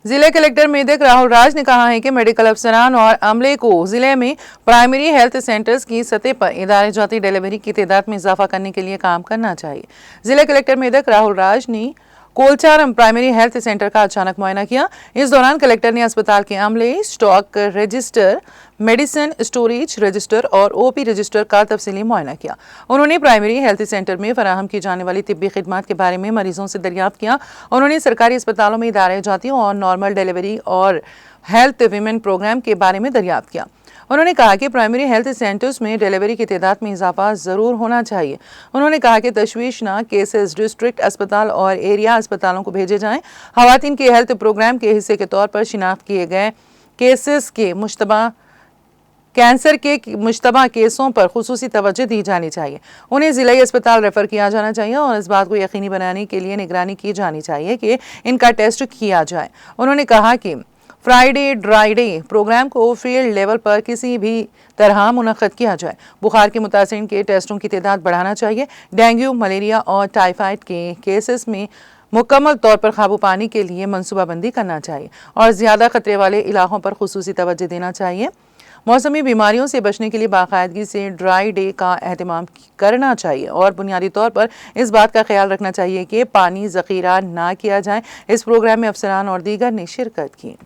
जिले कलेक्टर मेदक राहुल राज ने कहा है कि मेडिकल अफसरान और अमले को जिले में प्राइमरी हेल्थ सेंटर्स की सतह पर इदारे जाती डिलीवरी की तादाद में इजाफा करने के लिए काम करना चाहिए। जिला कलेक्टर मेदक राहुल राज ने कोलचारम प्राइमरी हेल्थ सेंटर का अचानक मुआयना किया। इस दौरान कलेक्टर ने अस्पताल के अमले, stock register, medicine storage register और ओपी रजिस्टर का तफसीली मुआयना किया। उन्होंने प्राइमरी हेल्थ सेंटर में फराहम की जाने वाली तिब्बी खिदमात के बारे में मरीजों से दरियाफ्त किया। उन्होंने सरकारी अस्पतालों में इदारे जाती और नॉर्मल डिलीवरी और हेल्थ वीमेन प्रोग्राम के बारे में दरियाफ्त किया। उन्होंने कहा कि प्राइमरी हेल्थ सेंटर्स में डिलीवरी की तादाद में इजाफा जरूर होना चाहिए। उन्होंने कहा कि तशवीशनाक केसेस डिस्ट्रिक्ट अस्पताल और एरिया अस्पतालों को भेजे जाएं। खवातीन के हेल्थ प्रोग्राम के हिस्से के तौर पर शिनाख्त किए गए केसेस के कैंसर के मुश्तबा केसों पर खुसूसी तवज्जो दी जानी चाहिए। उन्हें जिलाई अस्पताल रेफर किया जाना चाहिए और इस बात को यकीनी बनाने के लिए निगरानी की जानी चाहिए कि इनका टेस्ट किया जाए। उन्होंने कहा कि फ्राइडे ड्राई डे प्रोग्राम को फील्ड लेवल पर किसी भी तरह मुनक्कद किया जाए। बुखार के मुतासिरीन के टेस्टों की तादाद बढ़ाना चाहिए। डेंगू, मलेरिया और टाइफाइड के केसेस में मुकम्मल तौर पर काबू पाने के लिए मनसूबाबंदी करना चाहिए और ज़्यादा खतरे वाले इलाकों पर खुसूसी तवज्जो देना चाहिए। मौसमी बीमारियों से बचने के लिए बाकायदगी से ड्राई डे का एहतमाम करना चाहिए और बुनियादी तौर पर इस बात का ख्याल रखना चाहिए कि पानी ज़ख़ीरा ना किया जाए। इस प्रोग्राम में अफसरान और दीगर ने शिरकत की।